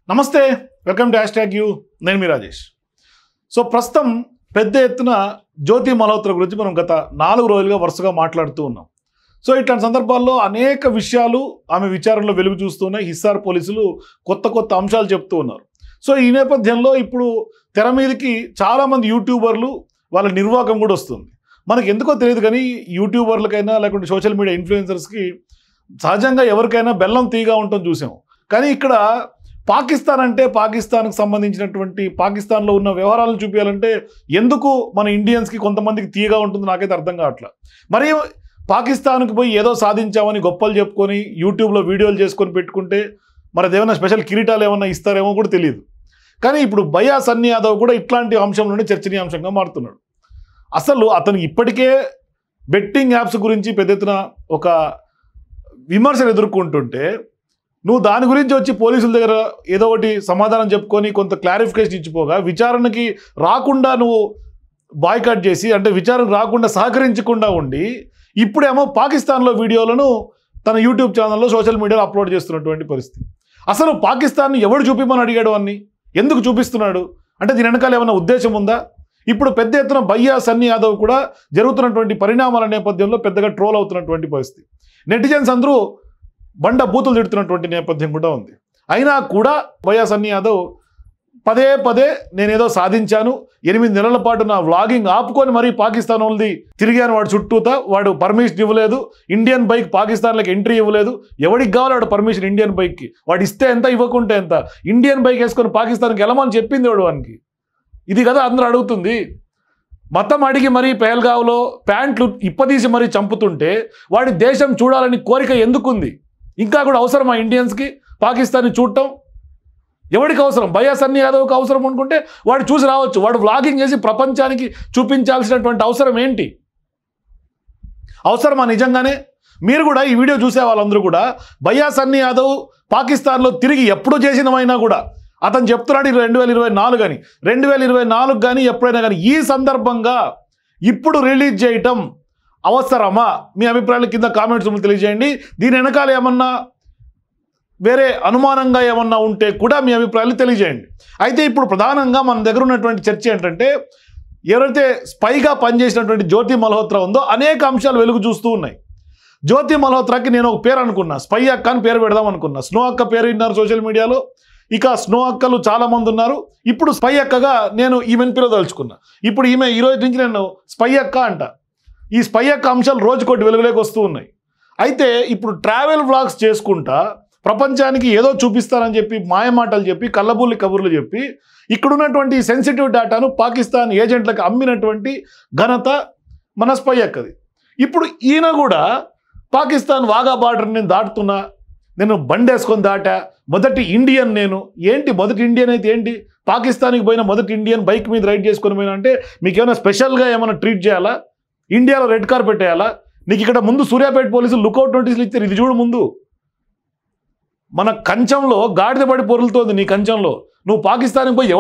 నమస్తే, welcome to #you. నేను మీ Rajesh. So ప్రస్తుతం పెద్ద ఎత్తున జ్యోతి మల్హోత్రా గురించి మనం గత 4 రోజులుగా వరుసగా మాట్లాడుతూ ఉన్నాం. సో ఇట్లాంటి సందర్భాల్లో అనేక విషయాలు ఆమె విచారణలో వెలుగు చూస్తున్నాయి. హిస్సార్ పోలీసులు కొత్త అంశాలు చెప్తూ ఉన్నారు. సో ఈ నేపథ్యంలో ఇప్పుడు తెర మీదకి చాలామంది యూట్యూబర్లు వాళ్ళ నిర్వాహకం కూడా వస్తుంది. మనకు ఎందుకో తెలియదు కానీ యూట్యూబర్లకైనా లేకుంటే సోషల్ మీడియా ఇన్ఫ్లుయెన్సర్స్కి సహజంగా ఎవరికైనా బెల్లం తీగా ఉంటుంది చూసాం. కానీ ఇక్కడ పాకిస్తాన్ అంటే పాకిస్తాన్కి సంబంధించినటువంటి పాకిస్తాన్లో ఉన్న వ్యవహారాలను చూపించాలంటే ఎందుకు మన ఇండియన్స్కి కొంతమందికి తీయగా ఉంటుంది నాకైతే అర్థం కావట్లా. మరి పాకిస్తాన్కి పోయి ఏదో సాధించామని గొప్పలు చెప్పుకొని యూట్యూబ్లో వీడియోలు చేసుకొని పెట్టుకుంటే మరి అదేమన్నా స్పెషల్ కిరీటాలు ఏమన్నా ఇస్తారేమో కూడా తెలియదు. కానీ ఇప్పుడు భయ్యా సన్నీ యాదవ్ కూడా ఇట్లాంటి అంశం నుండి చర్చనీయాంశంగా మారుతున్నాడు. అసలు అతను ఇప్పటికే బెట్టింగ్ యాప్స్ గురించి పెద్ద ఎత్తున ఒక విమర్శలు ఎదుర్కొంటుంటే నువ్వు దాని గురించి వచ్చి పోలీసుల దగ్గర ఏదో ఒకటి సమాధానం చెప్పుకొని కొంత క్లారిఫికేషన్ ఇచ్చిపోగా విచారణకి రాకుండా నువ్వు బాయ్కాట్ చేసి అంటే విచారణకు రాకుండా సహకరించకుండా ఉండి ఇప్పుడేమో పాకిస్తాన్లో వీడియోలను తన యూట్యూబ్ ఛానల్లో సోషల్ మీడియాలో అప్లోడ్ చేస్తున్నటువంటి పరిస్థితి. అసలు పాకిస్తాన్ని ఎవడు చూపిమని అడిగాడు, అన్ని ఎందుకు చూపిస్తున్నాడు అంటే దీని వెనకాల ఏమైనా ఉద్దేశం ఉందా? ఇప్పుడు పెద్ద ఎత్తున భయ్యా సన్నీ యాదవ్ కూడా జరుగుతున్నటువంటి పరిణామాల నేపథ్యంలో పెద్దగా ట్రోల్ అవుతున్నటువంటి పరిస్థితి. నెటిజన్స్ అందరూ బండ బూతులు తిడుతున్నటువంటి నేపథ్యం కూడా ఉంది. అయినా కూడా భయ్యా సన్నీ యాదవ్ పదే నేనేదో సాధించాను, 8 నెలల పాటు నా వ్లాగింగ్ ఆపుకొని మరీ పాకిస్తాన్ వాళ్ళది తిరిగాను, వాడు చుట్టూతా వాడు పర్మిషన్ ఇవ్వలేదు, ఇండియన్ బైక్ పాకిస్తాన్లోకి ఎంట్రీ ఇవ్వలేదు, ఎవడికి కావాలి వాడు పర్మిషన్ ఇండియన్ బైక్కి, వాడు ఇస్తే ఎంత ఇవ్వకుంటే ఎంత, ఇండియన్ బైక్ వేసుకొని పాకిస్తాన్కి వెళ్ళమని చెప్పింది వాడు వానికి. ఇది కదా అందరూ అడుగుతుంది. మతం అడిగి మరీ పెహల్గావ్లో ప్యాంట్లు ఇప్పదీసి మరీ చంపుతుంటే వాడి దేశం చూడాలని కోరిక ఎందుకుంది? ఇంకా కూడా అవసరమా ఇండియన్స్కి పాకిస్తాన్ని చూడటం? ఎవరికి అవసరం? భయ్యా సన్నీ యాదవ్కి అవసరం అనుకుంటే వాడు చూసి రావచ్చు. వాడు వ్లాగింగ్ చేసి ప్రపంచానికి చూపించాల్సినటువంటి అవసరం ఏంటి? అవసరమా నిజంగానే? మీరు కూడా ఈ వీడియో చూసే వాళ్ళందరూ కూడా భయ్యా సన్నీ యాదవ్ పాకిస్తాన్లో తిరిగి ఎప్పుడు చేసినమైనా కూడా అతను చెప్తున్నాడు 2024 కానీ 2024 కానీ ఎప్పుడైనా కానీ ఈ సందర్భంగా ఇప్పుడు రిలీజ్ చేయటం అవసరమా? మీ అభిప్రాయాల కింద కామెంట్స్ తెలియజేయండి. దీని వెనకాల ఏమన్నా వేరే అనుమానంగా ఏమన్నా ఉంటే కూడా మీ అభిప్రాయాలు తెలియజేయండి. అయితే ఇప్పుడు ప్రధానంగా మన దగ్గర ఉన్నటువంటి చర్చ ఏంటంటే ఎవరైతే స్పైగా పనిచేసినటువంటి జ్యోతి మల్హోత్రా ఉందో అనేక అంశాలు వెలుగు చూస్తూ ఉన్నాయి. జ్యోతి మల్హోత్రాకి నేను ఒక పేరు అనుకున్నా, స్పై అక్క అని పేరు పెడదాం అనుకున్నా. స్నో అక్క పేరు విన్నారు సోషల్ మీడియాలో, ఇక స్నో అక్కలు చాలామంది ఉన్నారు. ఇప్పుడు స్పై అక్కగా నేను ఈమెను పిలవదలుచుకున్నా. ఇప్పుడు ఈమె ఈరోజు నుంచి నేను స్పై అక్క అంట. ఈ స్పై అక్క అంశాలు రోజుకోటి వెలుగులోకి వస్తూ ఉన్నాయి. అయితే ఇప్పుడు ట్రావెల్ వ్లాగ్స్ చేసుకుంటా ప్రపంచానికి ఏదో చూపిస్తానని చెప్పి మాయమాటలు చెప్పి కళ్ళబుల్లి కబుర్లు చెప్పి ఇక్కడున్నటువంటి సెన్సిటివ్ డేటాను పాకిస్తాన్ ఏజెంట్లకు అమ్మినటువంటి ఘనత మన స్పై అక్కది. ఇప్పుడు ఈయన కూడా పాకిస్తాన్ వాగా బార్డర్ నేను దాటుతున్నా, నేను బండేసుకొని దాటా, మొదటి ఇండియన్ నేను. ఏంటి మొదటి ఇండియన్ అయితే ఏంటి? పాకిస్తాన్కి పోయిన మొదటి ఇండియన్ బైక్ మీద రైడ్ చేసుకొని పోయినా అంటే మీకు ఏమైనా స్పెషల్గా ఏమైనా ట్రీట్ చేయాలా? ఇండియాలో రెడ్ కార్పెట్ వేయాలా? నీకు ఇక్కడ ముందు సూర్యాపేట పోలీసులు లుకౌట్ నోటీసులు ఇచ్చారు. ఇది చూడు, ముందు మన కంచంలో గాడిద పడి పొరులుతోంది. నీ కంచంలో నువ్వు పాకిస్తాన్కి పోయి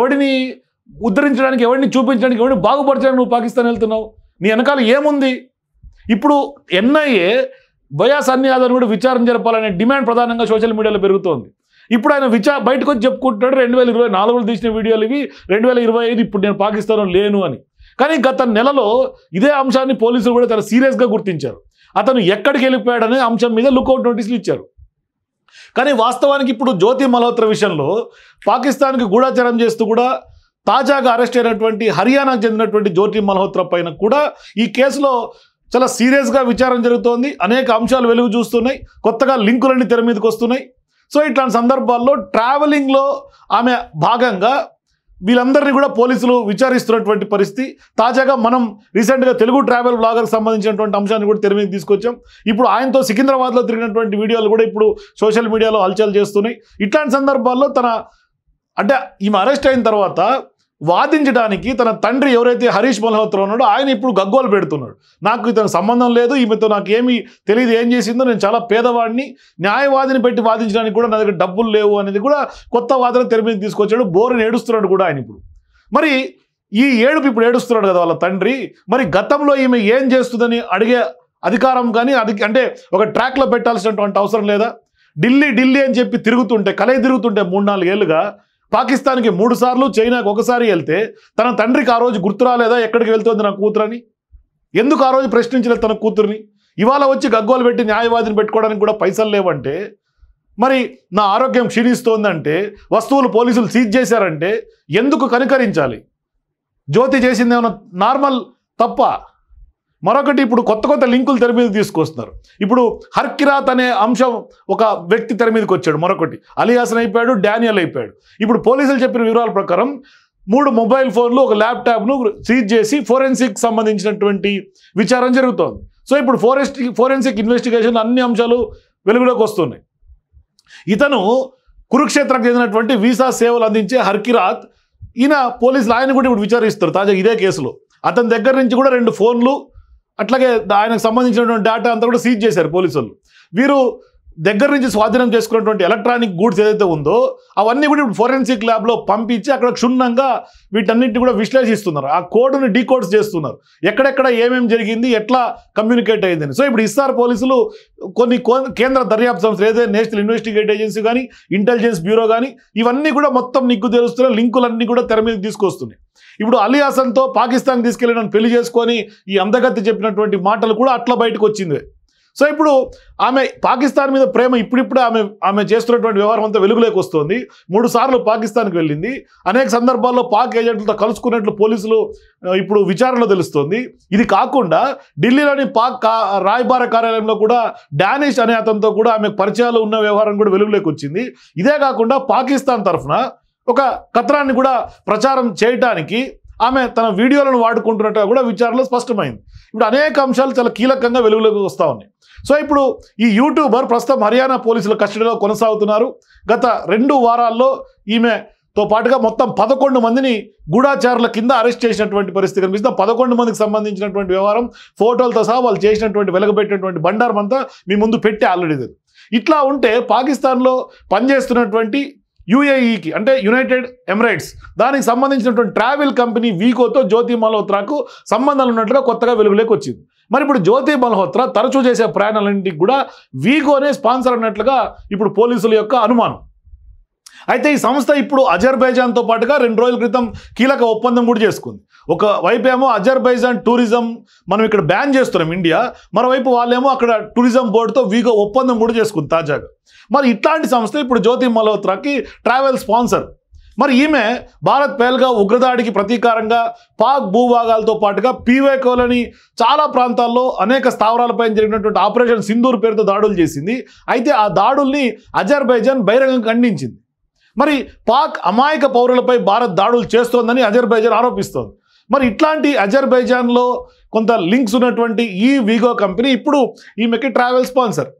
ఎవడిని ఉద్ధరించడానికి, ఎవడిని చూపించడానికి, ఎవడిని బాగుపరచడానికి నువ్వు పాకిస్తాన్ వెళ్తున్నావు? నీ వెనకాల ఏముంది? ఇప్పుడు ఎన్ఐఏ భయ్యా సన్నీ యాదవ్ కూడా విచారణ జరపాలనే డిమాండ్ ప్రధానంగా సోషల్ మీడియాలో పెరుగుతోంది. ఇప్పుడు ఆయన బయటకు వచ్చి చెప్పుకుంటున్నాడు 2024లో తీసిన వీడియోలు ఇవి, 2025 ఇప్పుడు నేను పాకిస్తాన్లో లేను అని. కానీ గత నెలలో ఇదే అంశాన్ని పోలీసులు కూడా చాలా సీరియస్గా గుర్తించారు. అతను ఎక్కడికి వెళ్ళిపోయాడనే అంశం మీద లుకౌట్ నోటీసులు ఇచ్చారు. కానీ వాస్తవానికి ఇప్పుడు జ్యోతి మల్హోత్రా విషయంలో పాకిస్తాన్కి గూఢాచారం చేస్తూ కూడా తాజాగా అరెస్ట్ అయినటువంటి హర్యానాకు చెందినటువంటి జ్యోతి మల్హోత్రా పైన కూడా ఈ కేసులో చాలా సీరియస్గా విచారణ జరుగుతోంది. అనేక అంశాలు వెలుగు చూస్తున్నాయి, కొత్తగా లింకులన్నీ తెర మీదకి వస్తున్నాయి. సో ఇట్లాంటి సందర్భాల్లో ట్రావెలింగ్లో ఆమె భాగంగా వీళ్ళందరినీ కూడా పోలీసులు విచారిస్తున్నటువంటి పరిస్థితి. తాజాగా మనం రీసెంట్గా తెలుగు ట్రావెల్ బ్లాగర్కి సంబంధించినటువంటి అంశాన్ని కూడా తెర మీద తీసుకొచ్చాం. ఇప్పుడు ఆయనతో సికింద్రాబాద్లో తిరిగినటువంటి వీడియోలు కూడా ఇప్పుడు సోషల్ మీడియాలో హల్చల్ చేస్తున్నాయి. ఇట్లాంటి సందర్భాల్లో అంటే ఈమె అరెస్ట్ అయిన తర్వాత వాదించడానికి తన తండ్రి ఎవరైతే హరీష్ మల్హోత్రా ఉన్నాడో ఆయన ఇప్పుడు గగ్గోలు పెడుతున్నాడు. నాకు ఇతను సంబంధం లేదు, ఈమెతో నాకేమీ తెలియదు, ఏం చేసిందో, నేను చాలా పేదవాడిని, న్యాయవాదిని పెట్టి వాదించడానికి కూడా నా దగ్గర డబ్బులు లేవు అనేది కూడా కొత్త వాదన తెర మీద తీసుకొచ్చాడు. బోరుని ఏడుస్తున్నాడు కూడా ఆయన ఇప్పుడు. మరి ఈ ఏడుపు ఇప్పుడు ఏడుస్తున్నాడు కదా వాళ్ళ తండ్రి. మరి గతంలో ఈమె ఏం చేస్తుందని అడిగే అధికారం కానీ అంటే ఒక ట్రాక్లో పెట్టాల్సినటువంటి అవసరం లేదా? ఢిల్లీ ఢిల్లీ అని చెప్పి తిరుగుతుంటే తిరుగుతుంటే 3-4 ఏళ్ళుగా పాకిస్తాన్కి 3 సార్లు, చైనాకి ఒకసారి వెళ్తే తన తండ్రికి ఆ రోజు గుర్తు రాలేదా ఎక్కడికి వెళ్తుంది నా కూతురని? ఎందుకు ఆ రోజు ప్రశ్నించలేదు తన కూతుర్ని? ఇవాళ వచ్చి గగ్గోలు పెట్టి న్యాయవాదిని పెట్టుకోవడానికి కూడా పైసలు లేవంటే, మరి నా ఆరోగ్యం క్షీణిస్తోందంటే, వస్తువులు పోలీసులు సీజ్ చేశారంటే ఎందుకు కనికరించాలి? జ్యోతి చేసింది ఏమైనా నార్మల్ తప్ప? మరొకటి, ఇప్పుడు కొత్త లింకులు తెర మీద తీసుకొస్తున్నారు. ఇప్పుడు హర్కిరాత్ అనే అంశం ఒక వ్యక్తి తెర మీదకి వచ్చాడు. మరొకటి అలీ హసన్ అయిపోయాడు, డానియల్ అయిపోయాడు. ఇప్పుడు పోలీసులు చెప్పిన వివరాల ప్రకారం 3 మొబైల్ ఫోన్లు, ఒక ల్యాప్టాప్ను సీజ్ చేసి ఫోరెన్సిక్ సంబంధించినటువంటి విచారణ జరుగుతోంది. సో ఇప్పుడు ఫోరెన్సిక్ ఇన్వెస్టిగేషన్ అన్ని అంశాలు వెలుగులోకి వస్తున్నాయి. ఇతను కురుక్షేత్రకు చెందినటువంటి వీసా సేవలు అందించే హర్కిరాత్, ఈయన పోలీసులు ఆయన కూడా ఇప్పుడు విచారిస్తారు తాజా ఇదే కేసులో. అతని దగ్గర నుంచి కూడా 2 ఫోన్లు, అట్లాగే ఆయనకు సంబంధించినటువంటి డేటా అంతా కూడా సీజ్ చేశారు పోలీసులు. వీరు దగ్గర నుంచి స్వాధీనం చేసుకున్నటువంటి ఎలక్ట్రానిక్ గూడ్స్ ఏదైతే ఉందో అవన్నీ కూడా ఇప్పుడు ఫోరెన్సిక్ ల్యాబ్లో పంపించి అక్కడ క్షుణ్ణంగా వీటన్నిటిని కూడా విశ్లేషిస్తున్నారు. ఆ కోడ్ని డీకోడ్స్ చేస్తున్నారు. ఎక్కడెక్కడ ఏమేమి జరిగింది, ఎట్లా కమ్యూనికేట్ అయ్యిందని. సో ఇప్పుడు ఇస్సార్ పోలీసులు కొన్ని కేంద్ర దర్యాప్తు సంస్థలు ఏదైతే నేషనల్ ఇన్వెస్టిగేట్ ఏజెన్సీ కానీ, ఇంటెలిజెన్స్ బ్యూరో కానీ, ఇవన్నీ కూడా మొత్తం నిగ్గు తెలుస్తున్న లింకులన్నీ కూడా తెర మీద తీసుకొస్తున్నాయి. ఇప్పుడు అలీ హసన్తో పాకిస్తాన్ తీసుకెళ్ళి నన్ను పెళ్లి చేసుకొని ఈ అందగత్తి చెప్పినటువంటి మాటలు కూడా అట్లా బయటకు వచ్చింది. సో ఇప్పుడు ఆమె పాకిస్తాన్ మీద ప్రేమ ఇప్పుడిప్పుడే ఆమె చేస్తున్నటువంటి వ్యవహారం అంతా వెలుగులోకి వస్తుంది. 3 సార్లు పాకిస్తాన్కి వెళ్ళింది. అనేక సందర్భాల్లో పాక్ ఏజెంట్లతో కలుసుకున్నట్లు పోలీసులు ఇప్పుడు విచారణలో తెలుస్తోంది. ఇది కాకుండా ఢిల్లీలోని పాక్ రాయబార కార్యాలయంలో కూడా డానిష్ అనే అతనితో కూడా ఆమె పరిచయాలు ఉన్న వ్యవహారం కూడా వెలుగులోకి వచ్చింది. ఇదే కాకుండా పాకిస్తాన్ తరఫున ఒక కథనాన్ని కూడా ప్రచారం చేయడానికి ఆమె తన వీడియోలను వాడుకుంటున్నట్టుగా కూడా విచారణలో స్పష్టమైంది. ఇప్పుడు అనేక అంశాలు చాలా కీలకంగా వెలుగులోకి వస్తూ ఉన్నాయి. సో ఇప్పుడు ఈ యూట్యూబర్ ప్రస్తుతం హర్యానా పోలీసుల కస్టడీలో కొనసాగుతున్నారు. గత 2 వారాల్లో ఈమెతో పాటుగా మొత్తం 11 మందిని గూఢాచారుల కింద అరెస్ట్ చేసినటువంటి పరిస్థితి కనిపిస్తుంది. 11 మందికి సంబంధించినటువంటి వ్యవహారం ఫోటోలతో సహా వాళ్ళు చేసినటువంటి వెలగబెట్టినటువంటి బండారం అంతా మీ ముందు పెట్టి ఆల్రెడీ. ఇట్లా ఉంటే పాకిస్తాన్లో పనిచేస్తున్నటువంటి యుఏఈకి అంటే యునైటెడ్ ఎమిరేట్స్ దానికి సంబంధించినటువంటి ట్రావెల్ కంపెనీ వీగోతో జ్యోతి మల్హోత్రాకు సంబంధాలు ఉన్నట్లుగా కొత్తగా వెలుగులోకి వచ్చింది. మరి ఇప్పుడు జ్యోతి మల్హోత్రా తరచూ చేసే ప్రయాణాలన్నింటికి కూడా వీగోనే స్పాన్సర్ అన్నట్లుగా ఇప్పుడు పోలీసుల యొక్క అనుమానం. అయితే ఈ సంస్థ ఇప్పుడు అజర్బైజాన్తో పాటుగా 2 రోజుల క్రితం కీలక ఒప్పందం కూడా చేసుకుంది. ఒక వైపు ఏమో అజర్బైజాన్ టూరిజం మనం ఇక్కడ బ్యాన్ చేస్తున్నాం ఇండియా, మరోవైపు వాళ్ళేమో అక్కడ టూరిజం బోర్డుతో వీగో ఒప్పందం కూడా చేసుకుంది తాజాగా. మరి ఇట్లాంటి సంస్థ ఇప్పుడు జ్యోతి మల్హోత్రాకి ట్రావెల్ స్పాన్సర్. మరి ఈమె భారత్ పేల్గావ్ ఉగ్రదాడికి ప్రతీకారంగా పాక్ భూభాగాలతో పాటుగా పీవేకోలోని చాలా ప్రాంతాల్లో అనేక స్థావరాలపై జరిగినటువంటి ఆపరేషన్ సింధూర్ పేరుతో దాడులు చేసింది. అయితే ఆ దాడుల్ని అజర్బైజాన్ బహిరంగంగా ఖండించింది. మరి పాక్ అమాయక పౌరులపై భారత్ దాడులు చేస్తోందని అజర్బైజాన్ ఆరోపిస్తోంది. మరి ఇట్లాంటి అజర్బైజాన్లో కొంత లింక్స్ ఉన్నటువంటి ఈ వీగో కంపెనీ ఇప్పుడు ఈమెకి ట్రావెల్ స్పాన్సర్.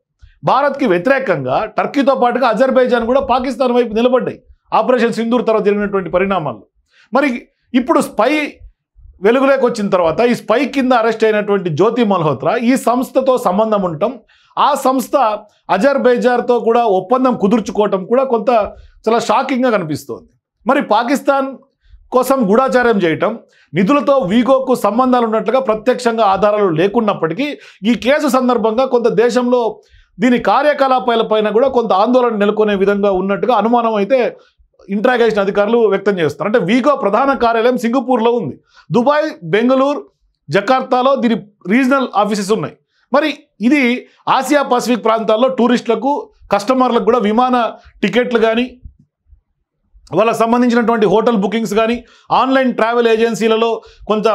భారత్కి వ్యతిరేకంగా టర్కీతో పాటుగా అజర్బైజాన్ కూడా పాకిస్తాన్ వైపు నిలబడ్డాయి ఆపరేషన్ సింధూర్ తర్వాత జరిగినటువంటి పరిణామాలు. మరి ఇప్పుడు స్పై వెలుగులోకి వచ్చిన తర్వాత ఈ స్పై కింద అరెస్ట్ అయినటువంటి జ్యోతి మల్హోత్రా ఈ సంస్థతో సంబంధం ఉండటం, ఆ సంస్థ అజర్బైజాన్తో కూడా ఒప్పందం కుదుర్చుకోవటం కూడా కొంత చాలా షాకింగ్గా కనిపిస్తోంది. మరి పాకిస్తాన్ కోసం గూఢాచార్యం చేయటం, నిధులతో వీగోకు సంబంధాలు ఉన్నట్లుగా ప్రత్యక్షంగా ఆధారాలు లేకున్నప్పటికీ ఈ కేసు సందర్భంగా కొంత దేశంలో దీని కార్యకలాపాలపైన కూడా కొంత ఆందోళన నెలకొనే విధంగా ఉన్నట్టుగా అనుమానం అయితే ఇంట్రాగేషన్ అధికారులు వ్యక్తం చేస్తారు. అంటే వీగో ప్రధాన కార్యాలయం సింగపూర్లో ఉంది. దుబాయ్, బెంగళూరు, జకార్తాలో దీని రీజనల్ ఆఫీసెస్ ఉన్నాయి. మరి ఇది ఆసియా పసిఫిక్ ప్రాంతాల్లో టూరిస్టులకు, కస్టమర్లకు కూడా విమాన టికెట్లు కానీ, వాళ్ళకి సంబంధించినటువంటి హోటల్ బుకింగ్స్ కానీ, ఆన్లైన్ ట్రావెల్ ఏజెన్సీలలో కొంత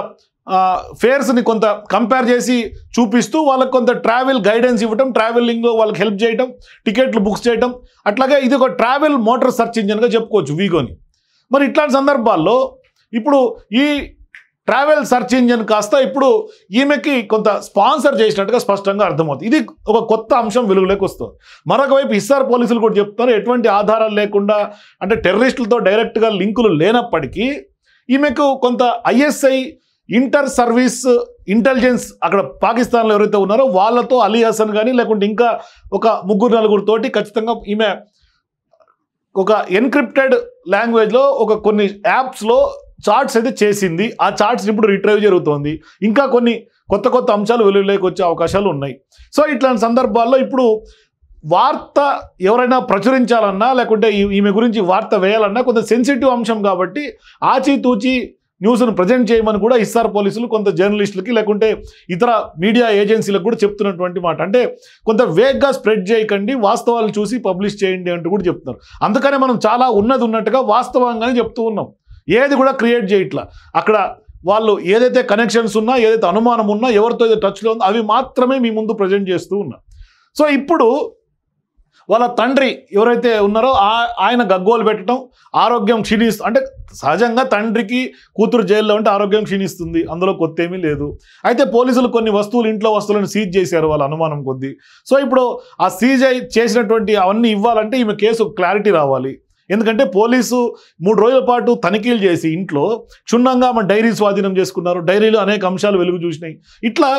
ఫేర్స్ని కొంత కంపేర్ చేసి చూపిస్తూ వాళ్ళకి కొంత ట్రావెల్ గైడెన్స్ ఇవ్వటం, ట్రావెలింగ్లో వాళ్ళకి హెల్ప్ చేయటం, టికెట్లు బుక్ చేయటం, అట్లాగే ఇది ఒక ట్రావెల్ మోటార్ సర్చ్ ఇంజిన్గా చెప్పుకోవచ్చు వీగోని. మరి ఇట్లాంటి సందర్భాల్లో ఇప్పుడు ఈ ట్రావెల్ సర్చ్ ఇంజిన్ కాస్త ఇప్పుడు ఈమెకి కొంత స్పాన్సర్ చేసినట్టుగా స్పష్టంగా అర్థమవుతుంది. ఇది ఒక కొత్త అంశం వెలుగులోకి వస్తుంది. మరొక వైపు ఇస్సార్ పోలీసులు కూడా చెప్తున్నారు, ఎటువంటి ఆధారాలు లేకుండా అంటే టెర్రరిస్టులతో డైరెక్ట్గా లింకులు లేనప్పటికీ ఈమెకు కొంత ఐఎస్ఐ ఇంటర్ సర్వీస్ ఇంటెలిజెన్స్ అక్కడ పాకిస్తాన్లో ఎవరైతే ఉన్నారో వాళ్ళతో అలీ హసన్ కానీ లేకుంటే ఇంకా ఒక 3-4 తోటి ఖచ్చితంగా ఈమె ఒక ఎన్క్రిప్టెడ్ లాంగ్వేజ్లో ఒక కొన్ని యాప్స్లో చార్ట్స్ అయితే చేసింది. ఆ చార్ట్స్ ఇప్పుడు రిట్రైవ్ జరుగుతోంది. ఇంకా కొన్ని కొత్త అంశాలు వెలుగులోకి వచ్చే అవకాశాలు ఉన్నాయి. సో ఇట్లాంటి సందర్భాల్లో ఇప్పుడు వార్త ఎవరైనా ప్రచురించాలన్నా లేకుంటే ఈమె గురించి వార్త వేయాలన్నా కొంత సెన్సిటివ్ అంశం కాబట్టి ఆచితూచి న్యూస్ను ప్రజెంట్ చేయమని కూడా ఇస్తారు పోలీసులు కొంత జర్నలిస్టులకి లేకుంటే ఇతర మీడియా ఏజెన్సీలకు కూడా చెప్తున్నటువంటి మాట. అంటే కొంత వేగ్గా స్ప్రెడ్ చేయకండి, వాస్తవాలు చూసి పబ్లిష్ చేయండి అంటూ కూడా చెప్తున్నారు. అందుకనే మనం చాలా ఉన్నట్టుగా వాస్తవంగానే చెప్తూ ఉన్నాం, ఏది కూడా క్రియేట్ చేయట్లా. అక్కడ వాళ్ళు ఏదైతే కనెక్షన్స్ ఉన్నా, ఏదైతే అనుమానం ఉన్నా, ఎవరితో ఏదైతే టచ్లో ఉందో అవి మాత్రమే మీ ముందు ప్రజెంట్ చేస్తూ ఉన్నాం. సో ఇప్పుడు వాళ్ళ తండ్రి ఎవరైతే ఉన్నారో ఆయన గగ్గోలు పెట్టడం, ఆరోగ్యం క్షీణిస్తూ, అంటే సహజంగా తండ్రికి కూతురు జైల్లో ఉంటే ఆరోగ్యం క్షీణిస్తుంది, అందులో కొత్త ఏమీ లేదు. అయితే పోలీసులు కొన్ని ఇంట్లో వస్తువులను సీజ్ చేశారు వాళ్ళ అనుమానం కొద్దీ. సో ఇప్పుడు ఆ సీజ్ చేసినటువంటి అవన్నీ ఇవ్వాలంటే ఈమె కేసు క్లారిటీ రావాలి. ఎందుకంటే పోలీసు 3 రోజుల పాటు తనిఖీలు చేసి ఇంట్లో క్షుణ్ణంగా మన డైరీ స్వాధీనం చేసుకున్నారు, డైరీలో అనేక అంశాలు వెలుగు చూసినాయి ఇట్లా.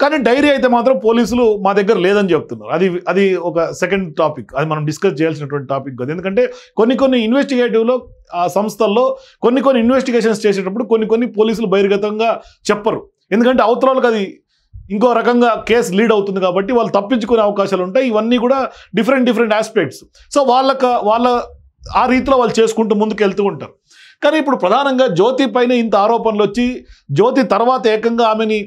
కానీ డైరీ అయితే మాత్రం పోలీసులు మా దగ్గర లేదని చెప్తున్నారు. అది ఒక సెకండ్ టాపిక్, అది మనం డిస్కస్ చేయాల్సినటువంటి టాపిక్ కాదు. ఎందుకంటే కొన్ని ఇన్వెస్టిగేటివ్లో ఆ సంస్థల్లో కొన్ని ఇన్వెస్టిగేషన్స్ చేసేటప్పుడు కొన్ని పోలీసులు బహిర్గతంగా చెప్పరు. ఎందుకంటే అవతరాలకు అది ఇంకో రకంగా కేసు లీడ్ అవుతుంది కాబట్టి వాళ్ళు తప్పించుకునే అవకాశాలు ఉంటాయి. ఇవన్నీ కూడా డిఫరెంట్ ఆస్పెక్ట్స్. సో వాళ్ళ ఆ రీతిలో వాళ్ళు చేసుకుంటూ ముందుకు వెళ్తూ ఉంటారు. కానీ ఇప్పుడు ప్రధానంగా జ్యోతి పైన ఇంత ఆరోపణలు వచ్చి జ్యోతి తర్వాత ఏకంగా ఆమెని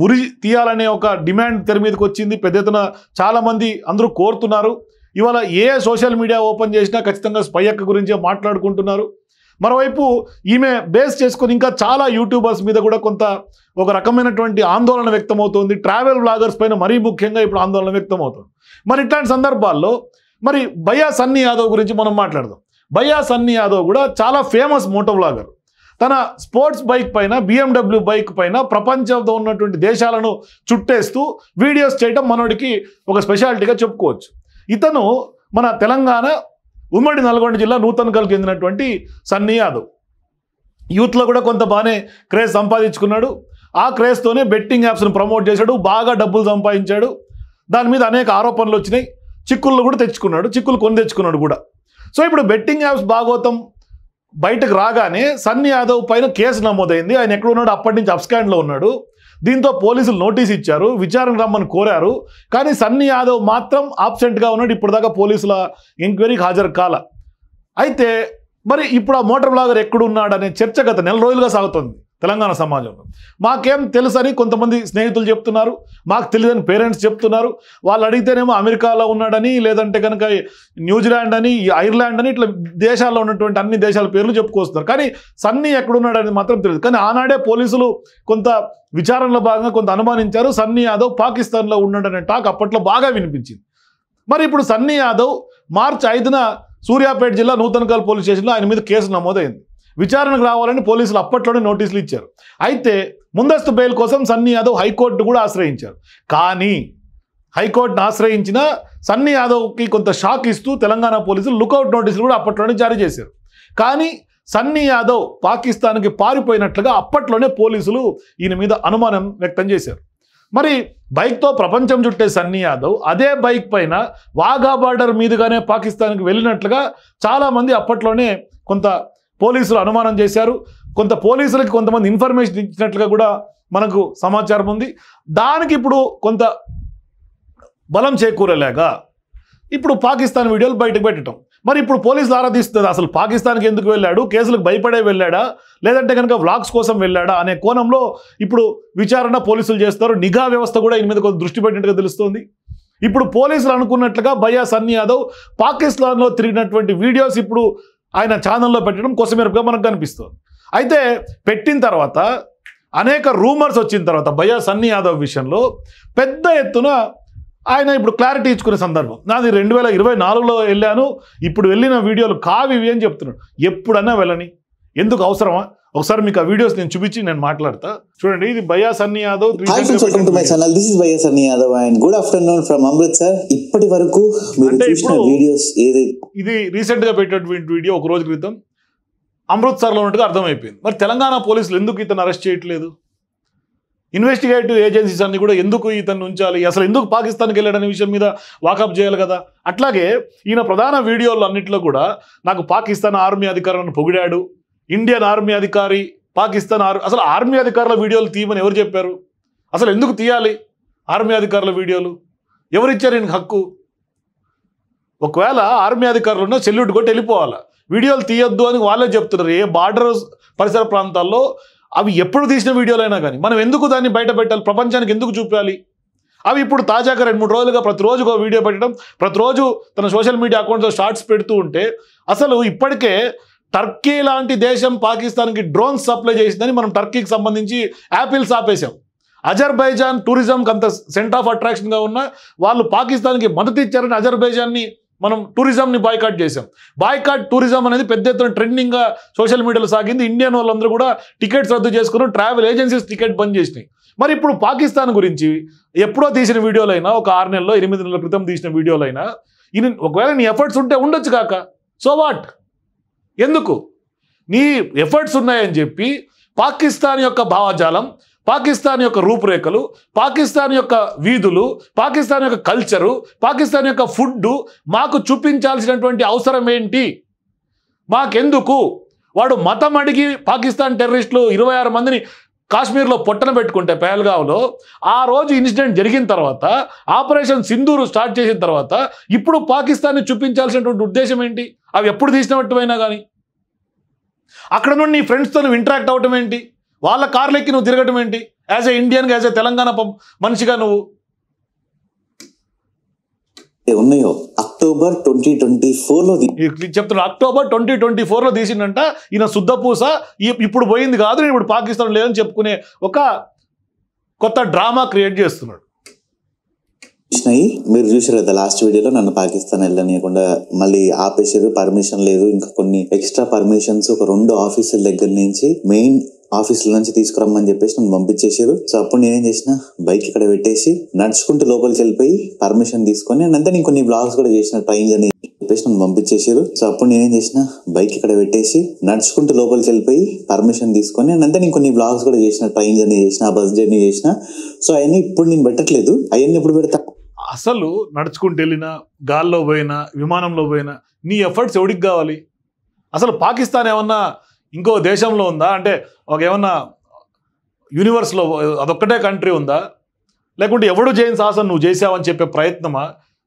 ఉరి తీయాలనే ఒక డిమాండ్ తెర మీదకి వచ్చింది. పెద్ద ఎత్తున చాలామంది అందరూ కోరుతున్నారు. ఇవాళ ఏ సోషల్ మీడియా ఓపెన్ చేసినా ఖచ్చితంగా స్పై అక్క గురించే మాట్లాడుకుంటున్నారు. మరోవైపు ఈమె బేస్ చేసుకొని ఇంకా చాలా యూట్యూబర్స్ మీద కూడా కొంత ఒక రకమైనటువంటి ఆందోళన వ్యక్తమవుతుంది. ట్రావెల్ బ్లాగర్స్ పైన మరీ ముఖ్యంగా ఇప్పుడు ఆందోళన వ్యక్తమవుతుంది. మరి ఇట్లాంటి సందర్భాల్లో మరి భయ్యా సన్నీ యాదవ్ గురించి మనం మాట్లాడదాం. భయ్యా సన్నీ యాదవ్ కూడా చాలా ఫేమస్ మోటో వ్లాగర్. తన స్పోర్ట్స్ బైక్ పైన, BMW బైక్ పైన ప్రపంచంలో ఉన్నటువంటి దేశాలను చుట్టేస్తూ వీడియోస్ చేయడం మనోడికి ఒక స్పెషాలిటీగా చెప్పుకోవచ్చు. ఇతను మన తెలంగాణ ఉమ్మడి నల్గొండ జిల్లా నూతన్కల్కి చెందినటువంటి సన్నీ యాదవ్. యూత్లో కూడా కొంత బాగానే క్రేజ్ సంపాదించుకున్నాడు. ఆ క్రేజ్తోనే బెట్టింగ్ యాప్స్ను ప్రమోట్ చేశాడు, బాగా డబ్బులు సంపాదించాడు. దాని మీద అనేక ఆరోపణలు వచ్చినాయి, చిక్కుళ్ళు కూడా తెచ్చుకున్నాడు, చిక్కులు కొని తెచ్చుకున్నాడు కూడా. సో ఇప్పుడు బెట్టింగ్ యాప్స్ భాగోతం బయటకు రాగానే సన్నీ యాదవ్ పైన కేసు నమోదైంది. ఆయన ఎక్కడ ఉన్నాడు, అప్పటి నుంచి అబ్స్కాండ్లో ఉన్నాడు. దీంతో పోలీసులు నోటీస్ ఇచ్చారు, విచారణ రమ్మని కోరారు. కానీ సన్నీ యాదవ్ మాత్రం ఆబ్సెంట్గా ఉన్నాడు. ఇప్పటిదాకా పోలీసుల ఎంక్వైరీకి హాజరు కాల. అయితే మరి ఇప్పుడు ఆ మోటార్ బ్లాగర్ ఎక్కడున్నాడనే చర్చ గత నెల రోజులుగా సాగుతుంది తెలంగాణ సమాజంలో. మాకేం తెలుసని కొంతమంది స్నేహితులు చెప్తున్నారు, మాకు తెలియదని పేరెంట్స్ చెప్తున్నారు. వాళ్ళు అడిగితేనేమో అమెరికాలో ఉన్నాడని, లేదంటే కనుక న్యూజిలాండ్ అని, ఐర్లాండ్ అని, ఇట్లా దేశాల్లో ఉన్నటువంటి అన్ని దేశాల పేర్లు చెప్పుకొస్తున్నారు. కానీ సన్నీ ఎక్కడున్నాడని మాత్రం తెలియదు. కానీ ఆనాడే పోలీసులు కొంత విచారణలో భాగంగా కొంత అనుమానించారు. సన్నీ యాదవ్ పాకిస్తాన్లో ఉన్నాడనే టాక్ అప్పట్లో బాగా వినిపించింది. మరి ఇప్పుడు సన్నీ యాదవ్ మార్చి 5న సూర్యాపేట జిల్లా నూతన్కల్ పోలీస్ స్టేషన్లో ఆయన మీద కేసు నమోదైంది. విచారణకు రావాలని పోలీసులు అప్పట్లోనే నోటీసులు ఇచ్చారు. అయితే ముందస్తు బెయిల్ కోసం సన్నీ యాదవ్ హైకోర్టు కూడా ఆశ్రయించారు. కానీ హైకోర్టును ఆశ్రయించిన సన్నీ యాదవ్కి కొంత షాక్ ఇస్తూ తెలంగాణ పోలీసులు లుకౌట్ నోటీసులు కూడా అప్పట్లోనే జారీ చేశారు. కానీ సన్నీ యాదవ్ పాకిస్తాన్కి పారిపోయినట్లుగా అప్పట్లోనే పోలీసులు ఈయన మీద అనుమానం వ్యక్తం చేశారు. మరి బైక్తో ప్రపంచం చుట్టే సన్నీ యాదవ్ అదే బైక్ పైన వాఘా బార్డర్ మీదుగానే పాకిస్తాన్కి వెళ్ళినట్లుగా చాలామంది అప్పట్లోనే కొంత పోలీసులు అనుమానం చేశారు. కొంత పోలీసులకి కొంతమంది ఇన్ఫర్మేషన్ ఇచ్చినట్లుగా కూడా మనకు సమాచారం ఉంది. దానికి ఇప్పుడు కొంత బలం చేకూరలేక ఇప్పుడు పాకిస్తాన్ వీడియోలు బయటకు పెట్టడం. మరి ఇప్పుడు పోలీసులు ఆరాధిస్తుంది, అసలు పాకిస్తాన్కి ఎందుకు వెళ్ళాడు, కేసులకు భయపడే వెళ్ళాడా, లేదంటే కనుక వ్లాగ్స్ కోసం వెళ్ళాడా అనే కోణంలో ఇప్పుడు విచారణ పోలీసులు చేస్తారు. నిఘా వ్యవస్థ కూడా ఈయన మీద కొంత దృష్టి పెట్టినట్టుగా తెలుస్తోంది. ఇప్పుడు పోలీసులు అనుకున్నట్లుగా భయ్యా సన్నీ యాదవ్ పాకిస్తాన్లో తిరిగినటువంటి వీడియోస్ ఇప్పుడు ఆయన ఛానల్లో పెట్టడం కొసమెరుపుగా మనకు కనిపిస్తుంది. అయితే పెట్టిన తర్వాత అనేక రూమర్స్ వచ్చిన తర్వాత భయ్యా సన్నీ యాదవ్ విషయంలో పెద్ద ఎత్తున ఆయన ఇప్పుడు క్లారిటీ ఇచ్చుకునే సందర్భం. నాది 2024లో వెళ్ళాను, ఇప్పుడు వెళ్ళిన వీడియోలు కావివి అని చెప్తున్నాడు. ఎప్పుడన్నా వెళ్ళని, ఎందుకు అవసరమా? ఒకసారి మీకు ఆ వీడియోస్ నేను చూపించి నేను మాట్లాడతా. చూడండి, ఇది భయ్యా సన్నీ యాదవ్. భయ్యా Sunny Yadav and good afternoon from Amritsar. ఇప్పటి వరకు అంటే ఇది రీసెంట్ గా పెట్టినటువంటి వీడియో ఒక రోజు క్రితం అమృత్సర్లో ఉన్నట్టుగా అర్థమైపోయింది. మరి తెలంగాణ పోలీసులు ఎందుకు ఇతను అరెస్ట్ చేయట్లేదు? ఇన్వెస్టిగేటివ్ ఏజెన్సీస్ అన్ని కూడా ఎందుకు ఇతను ఉంచాలి, అసలు ఎందుకు పాకిస్తాన్కి వెళ్ళాడనే విషయం మీద వాకప్ చేయాలి కదా. అట్లాగే ఈయన ప్రధాన వీడియోలు అన్నింటిలో కూడా నాకు పాకిస్తాన్ ఆర్మీ అధికారులను పొగిడాడు, ఇండియన్ ఆర్మీ అధికారి, పాకిస్తాన్ అసలు ఆర్మీ అధికారుల వీడియోలు తీయమని ఎవరు చెప్పారు? అసలు ఎందుకు తీయాలి ఆర్మీ అధికారుల వీడియోలు? ఎవరిచ్చారు ఈయనకు హక్కు? ఒకవేళ ఆర్మీ అధికారులు ఉన్న సెల్యూట్ కొట్టి వెళ్ళిపోవాలి. వీడియోలు తీయొద్దు అని వాళ్ళే చెప్తున్నారు. ఏ బార్డర్ పరిసర ప్రాంతాల్లో అవి ఎప్పుడు తీసిన వీడియోలైనా కానీ మనం ఎందుకు దాన్ని బయట పెట్టాలి, ప్రపంచానికి ఎందుకు చూపాలి? అవి ఇప్పుడు తాజాగా 2-3 రోజులుగా ప్రతిరోజు ఒక వీడియో పెట్టడం, ప్రతిరోజు తన సోషల్ మీడియా అకౌంట్స్లో షార్ట్స్ పెడుతూ ఉంటే అసలు ఇప్పటికే టర్కీ లాంటి దేశం పాకిస్తాన్కి డ్రోన్స్ సప్లై చేసిందని మనం టర్కీకి సంబంధించి యాపిల్స్ ఆపేశాం. అజర్బైజాన్ టూరిజంకి అంత సెంటర్ ఆఫ్ అట్రాక్షన్గా ఉన్న వాళ్ళు పాకిస్తాన్కి మద్దతు ఇచ్చారని అజర్బైజాన్ని మనం టూరిజంని బాయ్కాట్ చేసాం. బాయ్కాట్ టూరిజం అనేది పెద్ద ఎత్తున ట్రెండింగ్గా సోషల్ మీడియాలో సాగింది. ఇండియన్ వాళ్ళందరూ కూడా టికెట్స్ రద్దు చేసుకుని ట్రావెల్ ఏజెన్సీస్ టికెట్ బంద్ చేసినాయి. మరి ఇప్పుడు పాకిస్తాన్ గురించి ఎప్పుడో తీసిన వీడియోలైనా, ఒక 6 నెలల్లో 8 నెలల క్రితం తీసిన వీడియోలైనా ఒకవేళ నీ ఎఫర్ట్స్ ఉంటే ఉండొచ్చు కాక, సో వాట్? ఎందుకు నీ ఎఫర్ట్స్ ఉన్నాయని చెప్పి పాకిస్తాన్ యొక్క భావజాలం, పాకిస్తాన్ యొక్క రూపురేఖలు, పాకిస్తాన్ యొక్క వీధులు, పాకిస్తాన్ యొక్క కల్చరు, పాకిస్తాన్ యొక్క ఫుడ్ మాకు చూపించాల్సినటువంటి అవసరం ఏంటి? మాకెందుకు? వాడు మతం అడిగి పాకిస్తాన్ టెర్రరిస్టులు 26 మందిని కాశ్మీర్లో పొట్టన పెట్టుకుంటే పెహల్గావ్లో, ఆ రోజు ఇన్సిడెంట్ జరిగిన తర్వాత ఆపరేషన్ సింధూరు స్టార్ట్ చేసిన తర్వాత ఇప్పుడు పాకిస్తాన్ని చూపించాల్సినటువంటి ఉద్దేశం ఏంటి? అవి ఎప్పుడు తీసినట్టువైనా కానీ అక్కడ నుండి నీ ఫ్రెండ్స్తో నువ్వు ఇంటరాక్ట్ అవ్వటం ఏంటి? వాళ్ళ కార్లు ఎక్కి నువ్వు తిరగటం ఏంటి? యాజ్ ఏ ఇండియన్గా, యాజ్ ఏ తెలంగాణ మనిషిగా నువ్వు ఉన్నాయో అక్టోబర్ 2024లో చెప్తున్నా. అక్టోబర్ 2024లో తీసిందంట. ఈయన శుద్ధపూస ఇప్పుడు పోయింది కాదు, నేను ఇప్పుడు పాకిస్తాన్ లేదని చెప్పుకునే ఒక కొత్త డ్రామా క్రియేట్ చేస్తున్నాడు. మీరు చూసారు కదా లాస్ట్ వీడియోలో నన్ను పాకిస్తాన్ వెళ్ళనీయకుండా మళ్ళీ ఆపేసారు, పర్మిషన్ లేదు, ఇంకా కొన్ని ఎక్స్ట్రా పర్మిషన్స్ ఒక 2 ఆఫీసుల దగ్గర నుంచి మెయిన్ ఆఫీసుల నుంచి తీసుకురమ్మని చెప్పేసి నన్ను పంపించేసారు. సో అప్పుడు నేనేం చేసిన, బైక్ ఇక్కడ పెట్టేసి నడుచుకుంటూ లోపలికి వెళ్ళిపోయి పర్మిషన్ తీసుకొని అంతా నేను కొన్ని బ్లాగ్స్ కూడా చేసిన ట్రైన్స్ అని చెప్పేసి నన్ను పంపించేసారు. సో అప్పుడు నేనేం చేసిన, బైక్ ఇక్కడ పెట్టేసి నడుచుకుంటూ లోపలికి వెళ్ళిపోయి పర్మిషన్ తీసుకొని అంతా నేను కొన్ని బ్లాగ్స్ కూడా చేసిన ట్రైన్ జర్నీ చేసిన, బస్ జర్నీ చేసిన. సో అవన్నీ ఇప్పుడు నేను పెట్టట్లేదు, అవన్నీ ఎప్పుడు పెడతా? అసలు నడుచుకుంటూ వెళ్ళినా, గాల్లో పోయినా, విమానంలో పోయినా నీ ఎఫర్ట్స్ ఎవడికి కావాలి? అసలు పాకిస్తాన్ ఏమన్నా ఇంకో దేశంలో ఉందా? అంటే ఏమన్నా యూనివర్స్లో అదొక్కటే కంట్రీ ఉందా? లేకుంటే ఎవడు చేయని సాహసం నువ్వు చేసావని చెప్పే ప్రయత్నమా?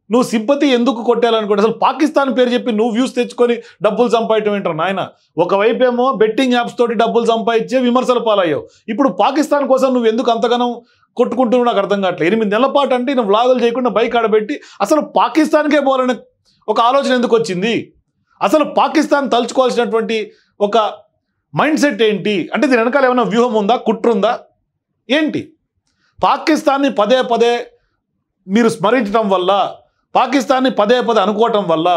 నువ్వు సింపతి ఎందుకు కొట్టాలనుకుంటే అసలు పాకిస్తాన్ పేరు చెప్పి నువ్వు వ్యూస్ తెచ్చుకొని డబ్బులు సంపాదించడం ఏంటారు నాయన? ఒకవైపు ఏమో బెట్టింగ్ యాప్స్ తోటి డబ్బులు సంపాదించే విమర్శల పాలయ్యావు. ఇప్పుడు పాకిస్తాన్ కోసం నువ్వు ఎందుకు అంతగానో కొట్టుకుంటున్నావు నాకు అర్థం కావట్లేదు. 8 నెలల పాటు అంటే నువ్వు వ్లాగులు చేయకుండా బైక్ ఆడబెట్టి అసలు పాకిస్తాన్కే పోవాలనే ఒక ఆలోచన ఎందుకు వచ్చింది? అసలు పాకిస్తాన్ తలుచుకోవాల్సినటువంటి ఒక మైండ్ సెట్ ఏంటి? అంటే దీని వెనకాల ఏమైనా వ్యూహం ఉందా, కుట్ర ఉందా ఏంటి? పాకిస్తాన్ని పదే పదే మీరు స్మరించడం వల్ల, పాకిస్తాన్ని పదే పదే అనుకోవటం వల్ల,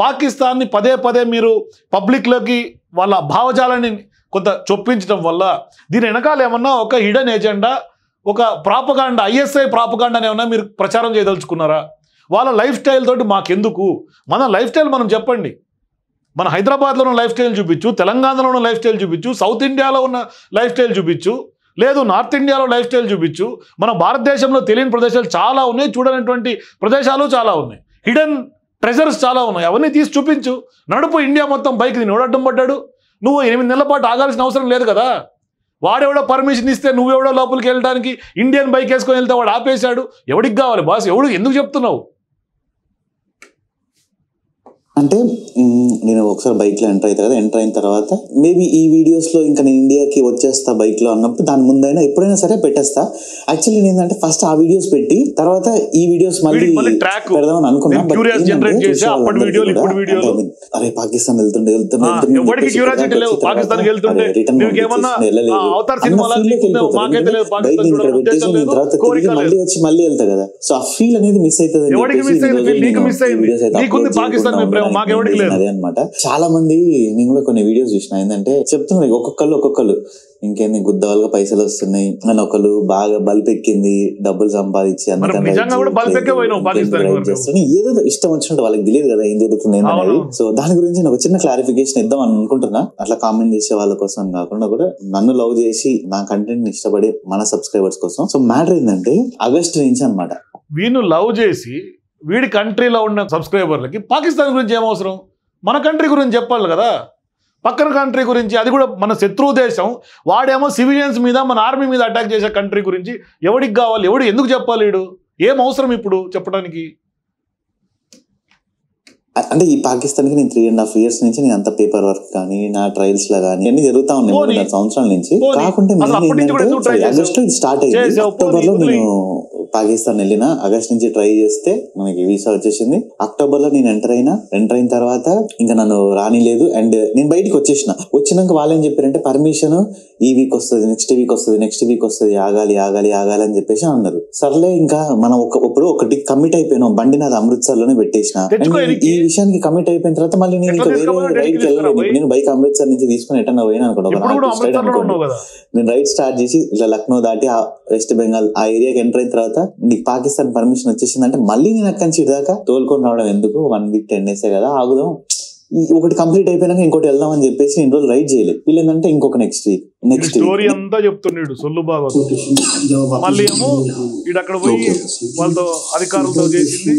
పాకిస్తాన్ని పదే పదే మీరు పబ్లిక్లోకి వాళ్ళ భావజాలాన్ని కొంత చొప్పించడం వల్ల దీని వెనకాల ఏమన్నా ఒక హిడెన్ ఎజెండా, ఒక ప్రాపగాండా, ఐఎస్ఐ ప్రాపగాండాని ఏమన్నా మీరు ప్రచారం చేయదలుచుకున్నారా? వాళ్ళ లైఫ్ స్టైల్ తోటి మాకెందుకు? మన లైఫ్ స్టైల్ మనం చెప్పండి. మన హైదరాబాద్లో ఉన్న లైఫ్ స్టైల్ చూపించు, తెలంగాణలో ఉన్న లైఫ్ స్టైల్ చూపించు, సౌత్ ఇండియాలో ఉన్న లైఫ్ స్టైల్ చూపించు, లేదు నార్త్ ఇండియాలో లైఫ్ స్టైల్ చూపించు. మన భారతదేశంలో తెలియని ప్రదేశాలు చాలా ఉన్నాయి, చూడనటువంటి ప్రదేశాలు చాలా ఉన్నాయి, హిడెన్ ట్రెజర్స్ చాలా ఉన్నాయి. అవన్నీ తీసి చూపించు. నడుపు ఇండియా మొత్తం బైక్ నేను ఎవడడ్డం పడ్డాడు? నువ్వు 8 నెలల పాటు ఆగాల్సిన అవసరం లేదు కదా. వాడెవడో పర్మిషన్ ఇస్తే నువ్వెవడో లోపలికి వెళ్ళడానికి ఇండియన్ బైక్ వేసుకొని వెళ్తే వాడు ఆపేశాడు. ఎవడికి కావాలి బాస్? ఎందుకు చెప్తున్నావు? అంటే నేను ఒకసారి బైక్లో ఎంటర్ అవుతా కదా, ఎంటర్ అయిన తర్వాత మేబీ ఈ వీడియోస్లో ఇంకా నేను ఇండియాకి వచ్చేస్తా బైక్లో అన్నప్పుడు దాని ముందైనా ఎప్పుడైనా సరే పెట్టేస్తా. యాక్చువల్లీ ఏంటంటే ఫస్ట్ ఆ వీడియోస్ పెట్టి తర్వాత ఈ వీడియోస్ మళ్ళీ పెడదామని అనుకున్నా. అరే పాకిస్తాన్ వెళ్తుండే మళ్ళీ వచ్చి మళ్ళీ వెళ్తా కదా. సో ఆ ఫీల్ అనేది మిస్ అవుతుంది. అదే అనమాట. చాలా మంది నేను కూడా కొన్ని వీడియోస్ చూసిన ఏంటంటే చెప్తున్నారు ఒక్కొక్కళ్ళు ఇంకేంది గుద్దవాళ్ళగా పైసలు వస్తున్నాయి అని, ఒకళ్ళు బాగా బల్బ్ ఎక్కింది, డబ్బులు సంపాదించి ఏదో ఇష్టం వచ్చినట్టు వాళ్ళకి తెలియదు కదా ఏం జరుగుతుంది అనేది. సో దాని గురించి నాకు చిన్న క్లారిఫికేషన్ ఇద్దాం అని అనుకుంటున్నా. అట్లా కామెంట్ చేసే వాళ్ళ కోసం కాకుండా కూడా నన్ను లవ్ చేసి నా కంటెంట్ ని ఇష్టపడే మన సబ్స్క్రైబర్స్ కోసం. సో మ్యాటర్ ఏంటంటే ఆగస్టు నుంచి అనమాట, వీళ్ళు లవ్ చేసి వీడి కంట్రీలో ఉన్న సబ్స్క్రైబర్లకి పాకిస్తాన్ గురించి ఏమవసరం? మన కంట్రీ గురించి చెప్పాలి కదా, పక్కన కంట్రీ గురించి. అది కూడా మన శత్రువు దేశం. వాడేమో సివిలియన్స్ మీద, మన ఆర్మీ మీద అటాక్ చేసే కంట్రీ గురించి ఎవడికి కావాలి? ఎందుకు చెప్పాలి? ఏం అవసరం ఇప్పుడు చెప్పడానికి? అంటే ఈ పాకిస్తాన్కి నేను 3.5 years నుంచి నేను అంత పేపర్ వర్క్ కానీ నా ట్రయల్స్ లో కానీ అన్ని జరుగుతా ఉన్నాయి 3.5 సంవత్సరాల నుంచి. కాకుంటే ఆగస్ట్ ఇది స్టార్ట్ అయ్యింది. అక్టోబర్ లో నేను పాకిస్తాన్ వెళ్ళిన, ఆగస్ట్ నుంచి ట్రై చేస్తే మనకి వీసా వచ్చేసింది. అక్టోబర్ లో నేను ఎంటర్ అయిన తర్వాత ఇంకా నన్ను రానిలేదు. అండ్ నేను బయటికి వచ్చినాక వాళ్ళు ఏం చెప్పారంటే పర్మిషన్ ఈ వీక్ వస్తుంది, నెక్స్ట్ వీక్ వస్తుంది, ఆగాలి అని చెప్పేసి అన్నారు. సర్లే ఇంకా మనం ఒకటి కమిట్ అయిపోయినాం. బండి నాది అమృత్సర్ లోనే పెట్టేసిన. ఈ విషయానికి కమిట్ అయిపోయిన తర్వాత మళ్ళీ నేను ఇంకా వేరే రైడ్ కి వెళ్ళలేదు. నేను బైక్ అమృత్సర్ నుంచి తీసుకుని ఎటన్నా పోయినా అనుకోండి, నేను రైడ్ స్టార్ట్ చేసి ఇట్లా లక్నో దాటి వెస్ట్ బెంగాల్ ఆ ఏరియాకి ఎంటర్ అయిన తర్వాత నీకు పాకిస్తాన్ పర్మిషన్ వచ్చేసిందంటే మళ్ళీ నేను అక్కడి నుంచి దాకా తోలుకొని రావడం ఎందుకు, 1 week 10 days కదా ఆగుదాం, ఒకటి కంప్లీట్ అయిపోయినాక ఇంకోటి వెళ్దాం అని చెప్పేసి నేను రోజు రైడ్ చేయలేదు. వీళ్ళేందంటే ఇంకొక నెక్స్ట్ వీక్ స్టోరీ అంతా చెప్తున్నాడు సొల్లు బాగా. మళ్ళీ ఏమో ఇటు అక్కడ పోయి వాళ్ళతో అధికారులతో చేసింది.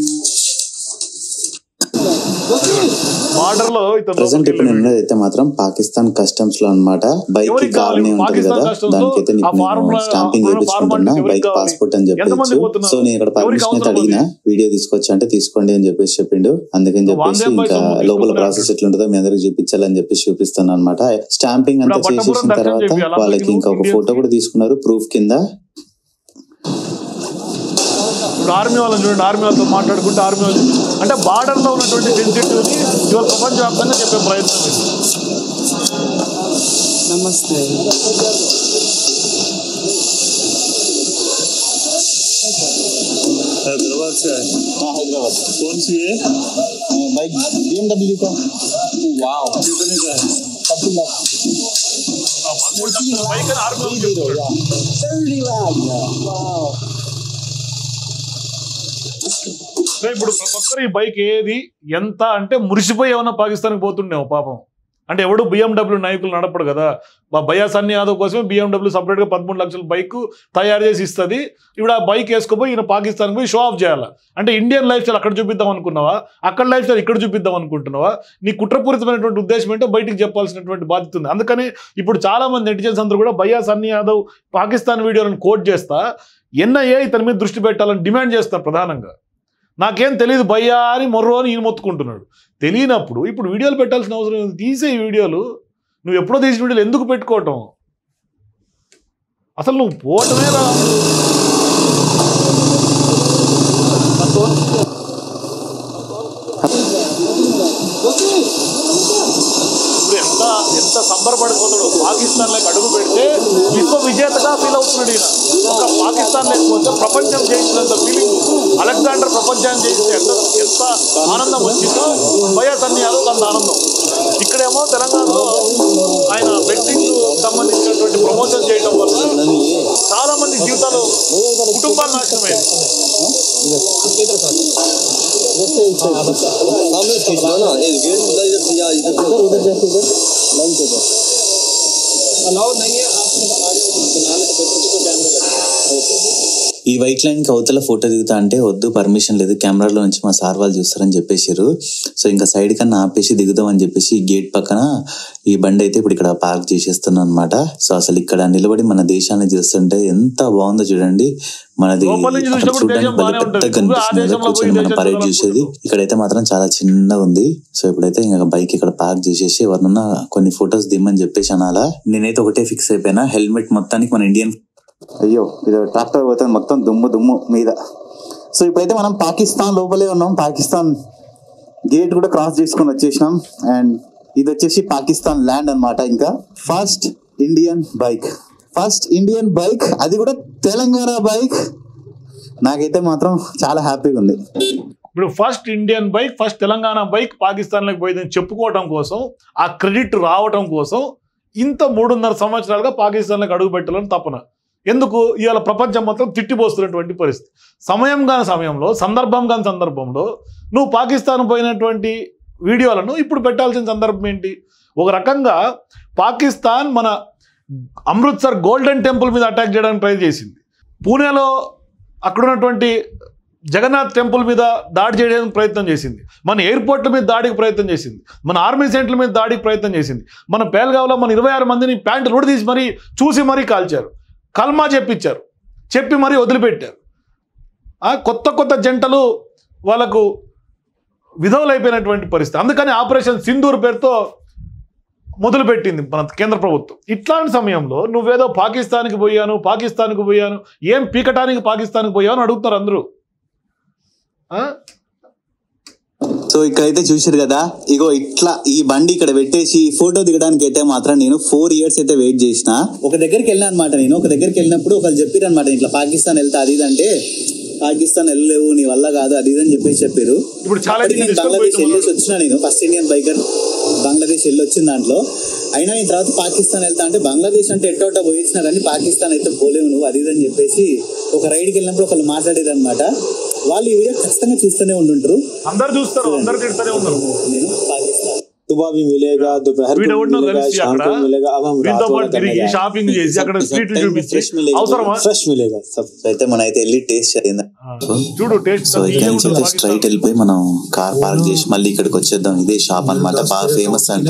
ప్రెసెంట్ ఇప్పుడు నేను అయితే మాత్రం పాకిస్తాన్ కస్టమ్స్ లో అనమాట. బైక్ కి కార్నే ఉంటది కదా, దానికైతే నీకు స్టాంపింగ్ వేయించుకుంటున్నా, బైక్ పాస్పోర్ట్ అని చెప్పేసి. సో నేను ఇక్కడ పర్మిషన్ అయితే అడిగిన, వీడియో తీసుకొచ్చా అంటే తీసుకోండి అని చెప్పేసి చెప్పిండు. అందుకని చెప్పేసి ఇంకా లోపల ప్రాసెస్ ఎట్లుంటుందో మీ అందరికి చూపించాలని చెప్పేసి చూపిస్తాను అనమాట. స్టాంపింగ్ అంతా చేసేసిన తర్వాత వాళ్ళకి ఇంకా ఒక ఫోటో కూడా తీసుకున్నారు ప్రూఫ్ కింద. ఇప్పుడు ఆర్మీ వాళ్ళని చూడండి, ఆర్మీ వాళ్ళతో మాట్లాడుకుంటే ఆర్మీ వాళ్ళు అంటే బార్డర్లో ఉన్నటువంటి సెన్సిటివ్ని ఇవాళ ప్రపంచవ్యాప్తంగా చెప్పే ప్రయత్నం ఇది. నమస్తే. हैदराबाद से है। हाँ हैदराबाद। कौन सी है? बाइक BMW का। वाह कितने का है? 30 लाख। बाइक है आर्मी वाले 30 लाख। वाह। ఇప్పుడు ఒక్కరు ఈ బైక్ ఏది ఎంత అంటే మురిసిపోయి ఏమన్నా పాకిస్తాన్కి పోతుండేమో పాపం. అంటే ఎవడు BMW నాయకులు నడపడు కదా. భయ్యా సన్నీ యాదవ్ కోసమే BMW సపరేట్గా 13 లక్షల బైక్ తయారు చేసి ఇస్తుంది. ఇప్పుడు ఆ బైక్ వేసుకోపోయి ఈయన పాకిస్తాన్కి పోయి షో ఆఫ్ చేయాలి. అంటే ఇండియన్ లైఫ్ స్టైల్ అక్కడ చూపిద్దాం అనుకున్నావా, అక్కడ లైఫ్ స్టైల్ ఇక్కడ చూపిద్దాం అనుకుంటున్నావా? నీ కుట్రపూరితమైనటువంటి ఉద్దేశం ఏంటో బయటికి చెప్పాల్సినటువంటి బాధ్యత ఉంది. అందుకని ఇప్పుడు చాలామంది నెటిజన్స్ అందరూ కూడా భయ్యా సన్నీ యాదవ్ పాకిస్తాన్ వీడియోలను కోట్ చేస్తా NIA ఇతని మీద దృష్టి పెట్టాలని డిమాండ్ చేస్తారు ప్రధానంగా. నాకేం తెలియదు భయ్యా అని మొర్రో అని ఈయన మొత్తుకుంటున్నాడు. తెలియనప్పుడు ఇప్పుడు వీడియోలు పెట్టాల్సిన అవసరం ఉంది. తీసే ఈ వీడియోలు నువ్వు ఎప్పుడో తీసిన వీడియోలు ఎందుకు పెట్టుకోవటం? అసలు నువ్వు పోవటమే రా. ఎంత సంబరపడిపోతాడు. పాకిస్తాన్లోకి అడుగు పెడితే విశ్వ విజేతగా ఫీల్ అవుతున్నాడు ఈయన. ఒక పాకిస్తాన్ లేకపోతే ప్రపంచం జయించినంత ఫీలింగ్, అలెగ్జాండర్ ప్రపంచాన్ని జయిస్తే ఎంత ఆనందం వచ్చిందో భయ్యా సన్నీ యాదవ్ అంత ఆనందం. ఇక్కడేమో తెలంగాణలో ఆయన బెట్టింగ్ సంబంధించినటువంటి ప్రమోషన్ చేయడం వల్ల చాలా మంది జీవితాలు కుటుంబాలు నాశనమైంది. ఈ వైట్ లైన్ కి అవతల ఫోటో దిగుతా అంటే వద్దు, పర్మిషన్ లేదు, కెమెరాలో నుంచి మా సార్ వాళ్ళు చూస్తారని చెప్పేసారు. సో ఇంకా సైడ్ కన్నా ఆపేసి దిగుదాం అని చెప్పేసి గేట్ పక్కన ఈ బండి అయితే ఇప్పుడు ఇక్కడ పార్క్ చేసేస్తున్నాం అనమాట. సో అసలు ఇక్కడ నిలబడి మన దేశాన్ని చూస్తుంటే ఎంత బాగుందో చూడండి. మనది చూడడానికి పెద్దగా కనిపిస్తుంది కూర్చొని మనం పరేడ్ చూసేది. ఇక్కడైతే మాత్రం చాలా చిన్నగా ఉంది. సో ఇప్పుడైతే ఇంకా బైక్ ఇక్కడ పార్క్ చేసేసి ఎవరినన్నా కొన్ని ఫొటోస్ దిమ్మని చెప్పేసి అనాలా. నేనైతే ఒకటే ఫిక్స్ అయిపోయినా, హెల్మెట్ మొత్తానికి మన ఇండియన్, అయ్యో ఇది ట్రాక్టర్ పోతుంది మొత్తం దుమ్ము మీద. సో ఇప్పుడైతే మనం పాకిస్తాన్ లోపలే ఉన్నాం. పాకిస్తాన్ గేట్ కూడా క్రాస్ చేసుకొని వచ్చేసినాం. అండ్ ఇది వచ్చేసి పాకిస్తాన్ ల్యాండ్ అన్నమాట. ఇంకా ఫస్ట్ ఇండియన్ బైక్, అది కూడా తెలంగాణ బైక్. నాకైతే మాత్రం చాలా హ్యాపీగా ఉంది. ఇప్పుడు first Indian bike, first Telangana bike పాకిస్తాన్లోకి పోయిందని చెప్పుకోవటం కోసం, ఆ క్రెడిట్ రావటం కోసం ఇంత 3.5 సంవత్సరాలుగా పాకిస్తాన్లోకి అడుగు పెట్టాలని తపన. ఎందుకు? ఇవాళ ప్రపంచం మొత్తం తిట్టిపోస్తున్నటువంటి పరిస్థితి. సమయంలో సందర్భంలో నువ్వు పాకిస్తాన్ పోయినటువంటి వీడియోలను ఇప్పుడు పెట్టాల్సిన సందర్భం ఏంటి? ఒక రకంగా పాకిస్తాన్ మన అమృత్సర్ గోల్డెన్ టెంపుల్ మీద అటాక్ చేయడానికి ట్రై చేసింది. పూణేలో అక్కడున్నటువంటి జగన్నాథ్ టెంపుల్ మీద దాడి చేయడానికి ప్రయత్నం చేసింది. మన ఎయిర్పోర్ట్ల మీద దాడికి ప్రయత్నం చేసింది. మన ఆర్మీ సెంటర్ల మీద దాడికి ప్రయత్నం చేసింది. మన పేల్గావ్లో మన 26 మందిని ప్యాంటు రోడ్డు తీసి మరీ చూసి మరీ కాల్చారు. కల్మా చెప్పి మరీ వదిలిపెట్టారు. కొత్త జంటలు వాళ్ళకు విధవులైపోయినటువంటి పరిస్థితి. అందుకని ఆపరేషన్ సింధూర్ పేరుతో మొదలుపెట్టింది మన కేంద్ర ప్రభుత్వం. ఇట్లాంటి సమయంలో నువ్వేదో పాకిస్తాన్కి పోయాను ఏం పీకటానికి పాకిస్తాన్కి పోయావు అని అడుగుతున్నారు అందరూ. సో ఇక్కడైతే చూసారు కదా, ఇగో ఇట్లా ఈ బండి ఇక్కడ పెట్టేసి ఫోటో దిగడానికి అయితే మాత్రం నేను 4 years అయితే వెయిట్ చేసిన. ఒక దగ్గరికి వెళ్ళినా అనమాట. నేను ఒక దగ్గరికి వెళ్ళినప్పుడు ఒకళ్ళు చెప్పారు అనమాట, ఇట్లా పాకిస్తాన్ వెళ్తా అది ఇదంటే, పాకిస్తాన్ వెళ్ళలేవు నీ వల్ల కాదు అది ఇదని చెప్పారు. ఇప్పుడు బంగ్లాదేశ్ వెళ్ళేసి వచ్చిన, నేను ఫస్ట్ ఇండియన్ బైకర్ బంగ్లాదేశ్ వెళ్ళి వచ్చిన దాంట్లో. అయినా నేను తర్వాత పాకిస్తాన్ వెళ్తా అంటే, బంగ్లాదేశ్ అంటే ఎట్టోటా పోయించినా కానీ పాకిస్తాన్ అయితే పోలేవు నువ్వు అది ఇదని చెప్పేసి ఒక రైడ్కి వెళ్ళినప్పుడు ఒకళ్ళు మాట్లాడేది అనమాట. వాళ్ళు ఈ వీడియో ఖచ్చితంగా చూస్తూనే ఉంటుంటారు, అందరు చూస్తారు, అందరు తిడుతూనే ఉన్నారు. నేను పాకిస్తాన్ सुबह भी मिलेगा, दोपहर को मिलेगा, शाम को मिलेगा, अब हम रात को करने షాపింగ్ చేసి అక్కడ స్ట్రీట్ చూపించి అవసరమా ఫ్రెష్ మిలేగా సబ్. అయితే మన అయితే వెళ్ళి టేస్ట్ చేద్దాం. చూడు టేస్ట్. సో ఇక్కడ నుంచి అయితే స్ట్రైట్ వెళ్ళిపోయి మనం కార్ పార్క్ చేసి మళ్ళీ ఇక్కడికి వచ్చేద్దాం. ఇదే షాప్ అన్నమాట, బాగా ఫేమస్ అంట.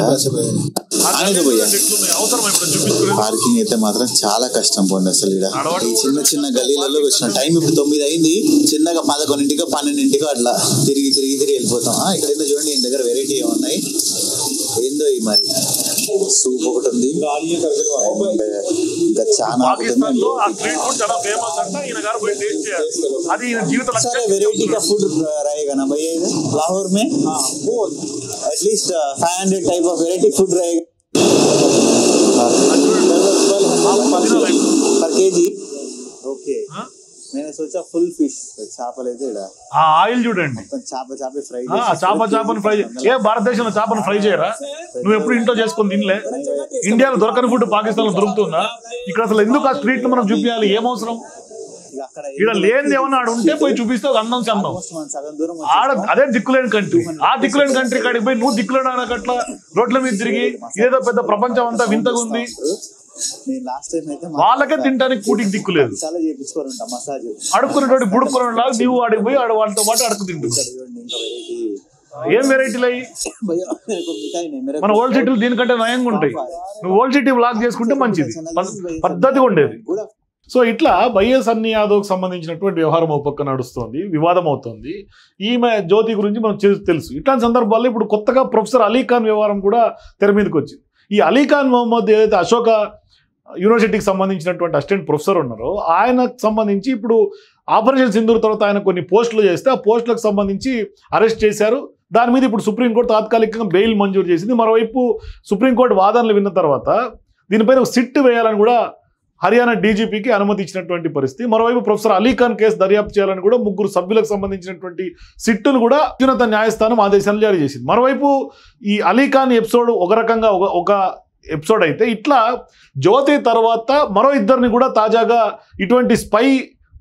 పార్కింగ్ అయితే మాత్రం చాలా కష్టం పోండి అసలు. ఇక్కడ ఈ చిన్న చిన్న గలీలలో వచ్చిన టైం ఇప్పుడు 9 అయింది, చిన్నగా 11ంటికో 12ంటికో అట్లా తిరిగి వెళ్ళిపోతాం. ఇక్కడ ఏందో చూడండి, ఈయన దగ్గర వెరైటీ ఏమున్నాయి ఏందో. ఈ మరి సూప్ ఒకటి ఉంది, ఇంకా చాలా వెరైటీ కా ఫుడ్ रहेगा ना भैया इधर लाहौर में? At least 500 type of variety food रहेगा पर केजी. ఓకే, నేను సోచా ఫుల్ ఫిష్ చేపలు అయితే ఇక్కడ ఆయిల్ చూడండి, చేపను ఫ్రై. ఏ భారతదేశంలో చేపను ఫ్రై చేయరా? నువ్వు ఎప్పుడు ఇంట్లో చేసుకొని తినలే? ఇండియాలో దొరకని ఫుడ్ పాకిస్తాన్ లో దొరుకుతుందా? ఇక్కడ అసలు ఎందుకు ఆ స్ట్రీట్ లో మనం చూపించాలి? ఏం అవసరం? ఇక్కడ లేనిది ఏమన్నా ఆడ ఉంటే పోయి చూపిస్తే అందం చందం. అదే దిక్కులేని కంట్రీ. ఆ దిక్కులేని కంట్రీ కాడికి పోయి నువ్వు దిక్కులేని అట్లా రోడ్ల మీద తిరిగి ఇదేదో పెద్ద ప్రపంచం అంతా వింతగా ఉంది. వాళ్ళకే తినడానికి కూటికి దిక్కు లేదు. అడుక్కునేటోటి బుడుక్కునే లాగా నీవు ఆడికి పోయి వాళ్ళతో పాటు అడుక్కు తింటు. ఏం వెరైటీలు అయ్యి మన ఓల్డ్ సిటీలు దీనికంటే నయంగా ఉంటాయి. నువ్వు ఓల్డ్ సిటీ బ్లాక్ చేసుకుంటే మంచిది, పద్ధతిగా ఉండేది. సో ఇట్లా వైఎస్ అన్ని యాదవ్కి సంబంధించినటువంటి వ్యవహారం ఒక పక్క నడుస్తుంది, వివాదం అవుతుంది. ఈమె జ్యోతి గురించి మనం తెలుసు. ఇట్లాంటి సందర్భాల్లో ఇప్పుడు కొత్తగా ప్రొఫెసర్ అలీఖాన్ వ్యవహారం కూడా తెర మీదకి వచ్చింది. ఈ అలీఖాన్ మొహమ్మద్ ఏదైతే అశోక యూనివర్సిటీకి సంబంధించినటువంటి అసిస్టెంట్ ప్రొఫెసర్ ఉన్నారో ఆయనకు సంబంధించి ఇప్పుడు ఆపరేషన్ సింధూర్ తర్వాత ఆయన కొన్ని పోస్టులు చేస్తే ఆ పోస్టులకు సంబంధించి అరెస్ట్ చేశారు. దాని మీద ఇప్పుడు సుప్రీంకోర్టు తాత్కాలికంగా బెయిల్ మంజూరు చేసింది. మరోవైపు సుప్రీంకోర్టు వాదనలు విన్న తర్వాత దీనిపైన ఒక సిట్ వేయాలని కూడా హర్యానా డీజీపీకి అనుమతి ఇచ్చినటువంటి పరిస్థితి. మరోవైపు ప్రొఫెసర్ అలీఖాన్ కేసు దర్యాప్తు చేయాలని కూడా 3 సభ్యులకు సంబంధించినటువంటి సిట్టును కూడా అత్యున్నత న్యాయస్థానం ఆదేశాలు జారీ చేసింది. మరోవైపు ఈ అలీఖాన్ ఎపిసోడ్ ఒక రకంగా ఒక ఎపిసోడ్ అయితే, ఇట్లా జ్యోతి తర్వాత మరో ఇద్దరిని కూడా తాజాగా ఇటువంటి స్పై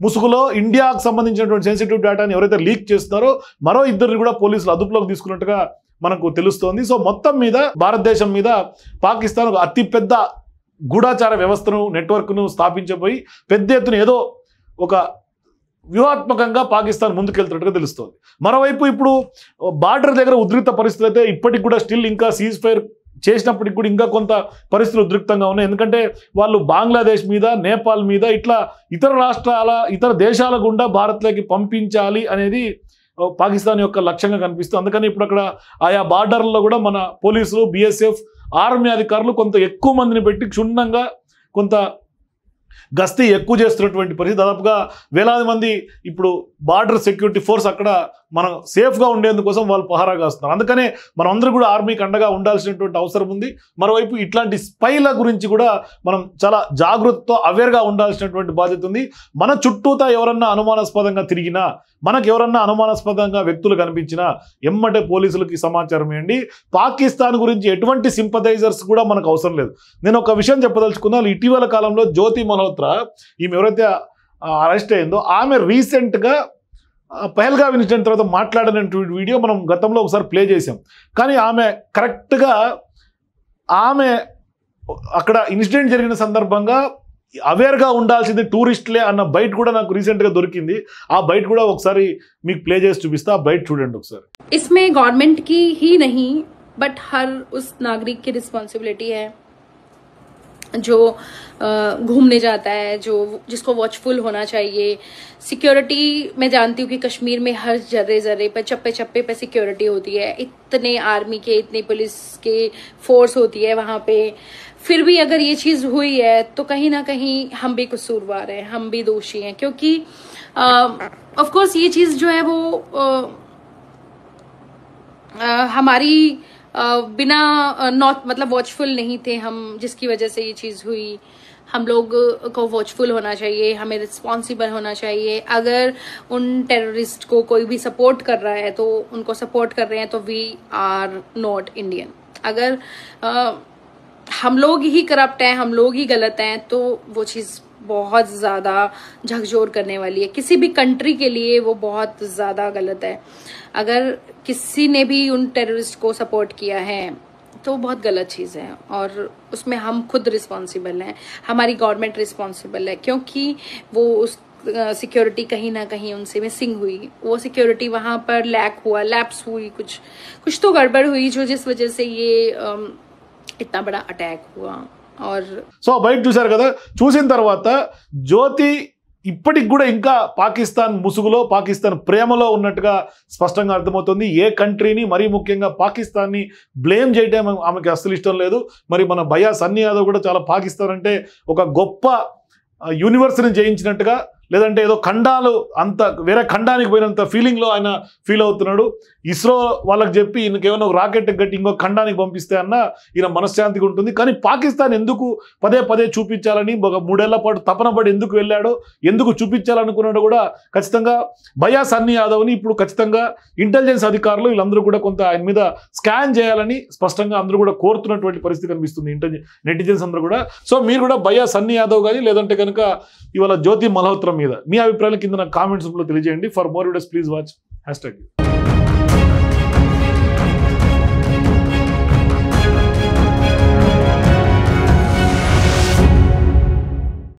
ముసుగులో ఇండియాకు సంబంధించినటువంటి సెన్సిటివ్ డేటాని ఎవరైతే లీక్ చేస్తున్నారో మరో ఇద్దరిని కూడా పోలీసులు అదుపులోకి తీసుకున్నట్టుగా మనకు తెలుస్తోంది. సో మొత్తం మీద భారతదేశం మీద పాకిస్తాన్ ఒక అతిపెద్ద గూఢాచార వ్యవస్థను నెట్వర్క్ను స్థాపించబోయి పెద్ద ఎత్తున ఏదో ఒక వ్యూహాత్మకంగా పాకిస్తాన్ ముందుకెళ్తున్నట్టుగా తెలుస్తోంది. మరోవైపు ఇప్పుడు బార్డర్ దగ్గర ఉద్రిక్త పరిస్థితులు అయితే ఇప్పటికి కూడా స్టిల్ ఇంకా సీజ్ ఫైర్ చేసినప్పటికి కూడా ఇంకా కొంత పరిస్థితులు ఉద్రిక్తంగా ఉన్నాయి. ఎందుకంటే వాళ్ళు బంగ్లాదేశ్ మీద, నేపాల్ మీద ఇట్లా ఇతర దేశాల గుండా భారత్లోకి పంపించాలి అనేది పాకిస్తాన్ యొక్క లక్ష్యంగా కనిపిస్తుంది. అందుకని ఇప్పుడు అక్కడ ఆయా బార్డర్లలో కూడా మన పోలీసులు, BSF, ఆర్మీ అధికారులు కొంత ఎక్కువ మందిని పెట్టి క్షుణ్ణంగా కొంత గస్తీ ఎక్కువ చేస్తున్నటువంటి పరిస్థితి. దాదాపుగా వేలాది మంది ఇప్పుడు బార్డర్ సెక్యూరిటీ ఫోర్స్ అక్కడ మనం సేఫ్గా ఉండేందుకోసం వాళ్ళు పహారా కాస్తున్నారు. అందుకనే మనం అందరూ కూడా ఆర్మీకి అండగా ఉండాల్సినటువంటి అవసరం ఉంది. మరోవైపు ఇట్లాంటి స్పైల గురించి కూడా మనం చాలా జాగ్రత్తతో అవేర్గా ఉండాల్సినటువంటి బాధ్యత ఉంది. మన చుట్టూతా ఎవరన్నా అనుమానాస్పదంగా తిరిగినా, మనకు ఎవరన్నా అనుమానాస్పదంగా వ్యక్తులు కనిపించినా ఎమ్మటే పోలీసులకి సమాచారం ఇవ్వండి. పాకిస్తాన్ గురించి ఎటువంటి సింపథైజర్స్ కూడా మనకు అవసరం లేదు. నేను ఒక విషయం చెప్పదలుచుకున్నాను. ఇటీవల కాలంలో జ్యోతి మల్హోత్రా, ఈమె ఎవరైతే అరెస్ట్ అయిందో, ఆమె రీసెంట్గా పహల్గామ్ ఇన్సిడెంట్ తర్వాత మాట్లాడినటువంటి వీడియో మనం గతంలో ఒకసారి ప్లే చేసాం. కానీ ఆమె కరెక్ట్గా అక్కడ ఇన్సిడెంట్ జరిగిన సందర్భంగా అవేర్గా ఉండాల్సింది టూరిస్టులే అన్న బైట్ కూడా నాకు రీసెంట్గా దొరికింది. ఆ బైట్ కూడా ఒకసారి మీకు ప్లే చేసి చూపిస్తా. ఆ బైట్ చూడండి ఒకసారి. इसमें गवर्नमेंट की ही नहीं बट हर उस नागरिक की रिस्पॉन्सिबिलिटी है जो घूमने जाता है, जो जिसको वॉचफुल होना चाहिए। सिक्योरिटी मैं जानती हूँ कि कश्मीर में हर जर्रे जर्रे पर, चप्पे चप्पे पे सिक्योरिटी होती है, इतने आर्मी के, इतने पुलिस के फोर्स होती है वहां पे। फिर भी अगर ये चीज हुई है तो कहीं ना कहीं हम भी कसूरवार हैं, हम भी दोषी हैं, क्योंकि ऑफ कोर्स ये चीज जो है वो हमारी बिना नॉट मतलब वॉचफुल नहीं थे हम, जिसकी वजह से ये चीज हुई। हम लोग को वॉचफुल होना चाहिए, हमें रिस्पॉन्सिबल होना चाहिए। अगर उन टेररिस्ट को कोई भी सपोर्ट कर रहा है तो उनको सपोर्ट कर रहे हैं तो वी आर नॉट इंडियन। अगर हम लोग ही करप्ट हैं, हम लोग ही गलत हैं, तो वो चीज बहुत ज्यादा झकझोर करने वाली है। किसी भी कंट्री के लिए वो बहुत ज्यादा गलत है। अगर किसी ने भी उन टेररिस्ट को सपोर्ट किया है तो बहुत गलत चीज है, और उसमें हम खुद रिस्पॉन्सिबल हैं, हमारी गवर्नमेंट रिस्पॉन्सिबल है, क्योंकि वो उस सिक्योरिटी कहीं ना कहीं उनसे मिसिंग हुई। वो सिक्योरिटी वहां पर लैप्स हुई, कुछ तो गड़बड़ हुई, जो जिस वजह से ये इतना बड़ा अटैक हुआ। और సో బయట చూశారు కదా, చూసిన తర్వాత జ్యోతి ఇప్పటికి కూడా ఇంకా పాకిస్తాన్ ముసుగులో, పాకిస్తాన్ ప్రేమలో ఉన్నట్టుగా స్పష్టంగా అర్థమవుతుంది. ఏ కంట్రీని, మరీ ముఖ్యంగా పాకిస్తాన్ని బ్లేమ్ చేయడం ఆమెకి అస్సలు ఇష్టం లేదు. మరి మన భయ్యా సన్నీ యాదవ్ కూడా చాలా పాకిస్తాన్ అంటే ఒక గొప్ప యూనివర్స్ని జయించినట్టుగా, లేదంటే ఏదో ఖండాలు అంత వేరే ఖండానికి పోయినంత ఫీలింగ్లో ఆయన ఫీల్ అవుతున్నాడు. ఇస్రో వాళ్ళకి చెప్పి ఈయనకేమైనా ఒక రాకెట్ గట్టి ఇంకో ఖండానికి పంపిస్తే అన్న ఈయన మనశ్శాంతిగా ఉంటుంది. కానీ పాకిస్తాన్ ఎందుకు పదే పదే చూపించాలని ఒక 3 ఏళ్ల పాటు తపన పడి ఎందుకు వెళ్ళాడో, ఎందుకు చూపించాలనుకున్నాడో కూడా ఖచ్చితంగా భయ్యా సన్నీ యాదవ్ని ఇప్పుడు ఖచ్చితంగా ఇంటెలిజెన్స్ అధికారులు వీళ్ళందరూ కూడా కొంత ఆయన మీద స్కాన్ చేయాలని స్పష్టంగా అందరూ కూడా కోరుతున్నటువంటి పరిస్థితి కనిపిస్తుంది నెటిజన్స్ అందరూ కూడా. సో మీరు కూడా భయ్యా సన్నీ యాదవ్ కానీ, లేదంటే కనుక ఇవాళ జ్యోతి మల్హోత్రా మీద మీ అభిప్రాయాలు కింద నాకు కామెంట్స్ రూపంలో తెలియజేయండి. For more videos please watch #.